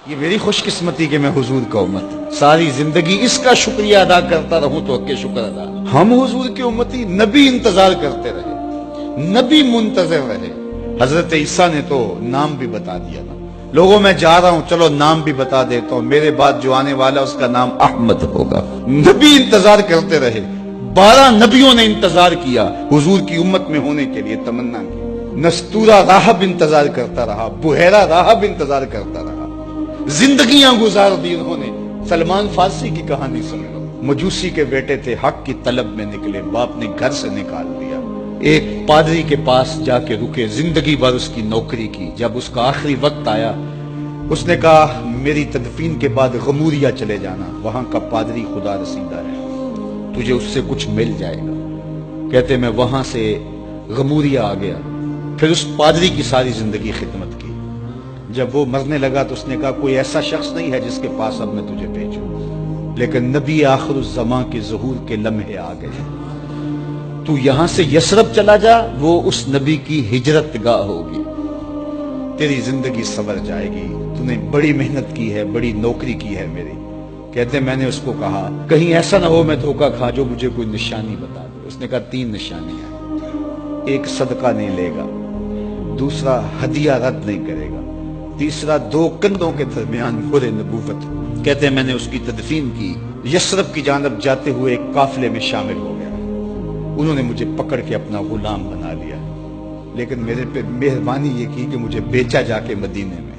یہ میری خوش قسمتی کہ میں حضور کا امت ساری زندگی اس کا شکریہ ادا کرتا رہوں تو حق شکر ادا۔ ہم حضور کی امتی، نبی انتظار کرتے رہے، نبی منتظر رہے۔ حضرت عیسیٰ نے تو نام بھی بتا دیا نا، لوگوں میں جا رہا ہوں چلو نام بھی بتا دیتا ہوں، میرے بعد جو آنے والا اس کا نام احمد ہوگا۔ نبی انتظار کرتے رہے، 12 نبیوں نے انتظار کیا حضور کی امت میں ہونے کے لیے، تمنا کی۔ نستورہ راہب انتظار کرتا رہا، بحیرہ راہب انتظار کرتا رہا، زندگیاں گزار دی انہوں نے۔ سلمان فارسی کی کہانی سن لو، مجوسی کے بیٹے تھے، حق کی طلب میں نکلے، باپ نے گھر سے نکال دیا، ایک پادری کے پاس جا کے رکے، زندگی بھر اس کی نوکری کی۔ جب اس کا آخری وقت آیا اس نے کہا میری تدفین کے بعد غموریا چلے جانا، وہاں کا پادری خدا رسیدہ ہے، تجھے اس سے کچھ مل جائے گا۔ کہتے میں وہاں سے غموریا آ گیا، پھر اس پادری کی ساری زندگی خدمت کی۔ جب وہ مرنے لگا تو اس نے کہا کوئی ایسا شخص نہیں ہے جس کے پاس اب میں تجھے بھیجوں، لیکن نبی آخر الزماں کے ظہور کے لمحے آ گئے، تو یہاں سے یثرب چلا جا، وہ اس نبی کی ہجرت گاہ ہوگی، تیری زندگی سنور جائے گی، تو نے بڑی محنت کی ہے، بڑی نوکری کی ہے میری۔ کہتے میں نے اس کو کہا کہیں ایسا نہ ہو میں دھوکہ کھا جو مجھے کوئی نشانی بتا دے۔ اس نے کہا 3 نشانیاں، ایک صدقہ نہیں لے گا، دوسرا ہدیہ رد نہیں کرے گا، تیسرا 2 کندھوں کے درمیان مہر نبوت۔ کہتے ہیں میں نے اس کی تدفین کی، یثرب کی جانب جاتے ہوئے ایک قافلے میں شامل ہو گیا، انہوں نے مجھے پکڑ کے اپنا غلام بنا لیا، لیکن میرے پہ مہربانی یہ کی کہ مجھے بیچا جا کے مدینے میں۔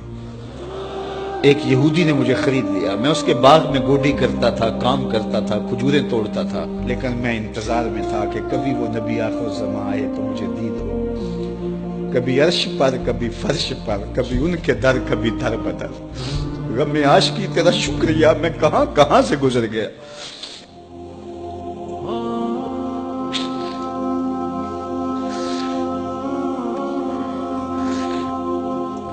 ایک یہودی نے مجھے خرید لیا، میں اس کے باغ میں گوڈی کرتا تھا، کام کرتا تھا، کھجوریں توڑتا تھا، لیکن میں انتظار میں تھا کہ کبھی وہ نبی آخر الزماں آئے تو مجھے دید ہو، کبھی عرش پر، کبھی فرش پر، کبھی ان کے در، کبھی در بدر۔ غم عاشقی تیرا شکریہ، میں کہاں کہاں سے گزر گیا۔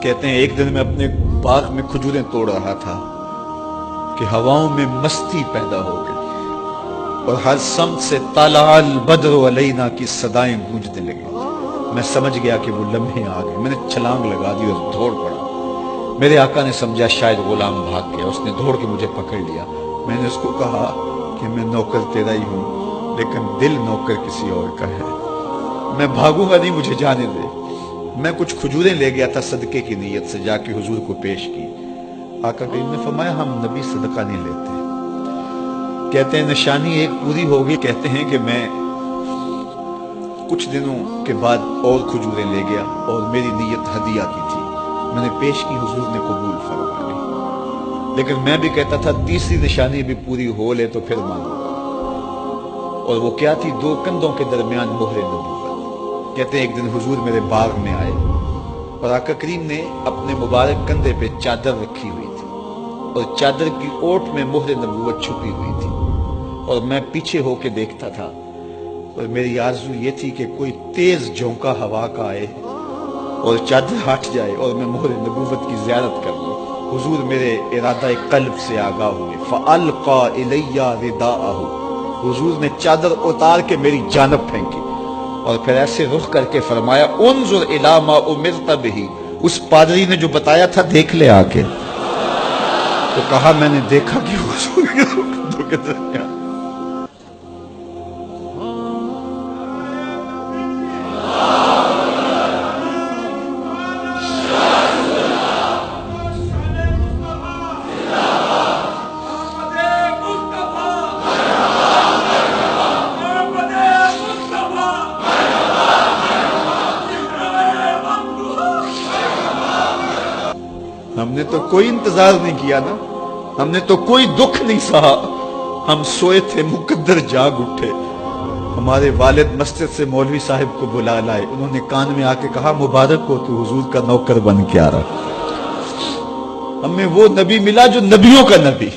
کہتے ہیں ایک دن میں اپنے باغ میں کھجوریں توڑ رہا تھا کہ ہواؤں میں مستی پیدا ہو گئی اور ہر سمت سے طلع البدر علینا کی صدائیں گونجنے لگی۔ میں سمجھ گیا کہ وہ لمحے آ گئے، میں نے چھلانگ لگا دی اور دوڑ پڑا۔ میرے آقا نے سمجھا شاید غلام بھاگ گیا، اس نے دوڑ کے مجھے پکڑ لیا۔ میں نے اس کو کہا کہ میں نوکر تیرا ہی ہوں، لیکن دل نوکر کسی اور کا ہے، میں بھاگوں گا نہیں، مجھے جانے دے۔ میں کچھ کھجوریں لے گیا تھا صدقے کی نیت سے، جا کے حضور کو پیش کی۔ آقا کریم نے فرمایا ہم نبی صدقہ نہیں لیتے۔ کہتے ہیں نشانی ایک پوری ہوگی، کہتے ہیں کہ میں کچھ دنوں کے بعد اور کھجوریں لے گیا اور میری نیت ہدیہ کی تھی، میں نے پیش کی، حضور نے قبول فرما لی، لیکن میں بھی کہتا تھا تیسری نشانی بھی پوری ہو لے تو پھر مانوں گا، اور وہ کیا تھی؟ 2 کندھوں کے درمیان مہر نبوت۔ کہتے ہیں ایک دن حضور میرے باغ میں آئے اور آقا کریم نے اپنے مبارک کندھے پہ چادر رکھی ہوئی تھی اور چادر کی اوٹ میں مہر نبوت چھپی ہوئی تھی، اور میں پیچھے ہو کے دیکھتا تھا، اور میری آرزو یہ تھی کہ کوئی تیز جھونکا ہوا کا آئے اور چادر ہٹ جائے اور میں مہر نبوت کی زیارت کر لوں۔ حضور میرے ارادہ قلب سے آگاہ ہوئے، فَأَلْقَى إِلَيَّ رِدَاءَهُ، حضور نے چادر اتار کے میری جانب پھینکی اور پھر ایسے رخ کر کے فرمایا انظر الی ما امرت بہ، اس پادری نے جو بتایا تھا دیکھ لے آ کے۔ تو کہا میں نے دیکھا کہ حضور کے کندھوں کے درمیان۔ ہم نے تو کوئی انتظار نہیں کیا نا، ہم نے تو کوئی دکھ نہیں سہا، ہم سوئے تھے مقدر جاگ اٹھے۔ ہمارے والد مسجد سے مولوی صاحب کو بلا لائے، انہوں نے کان میں آ کے کہا مبارک ہو تو حضور کا نوکر بن کے آ رہا۔ ہمیں وہ نبی ملا جو نبیوں کا نبی۔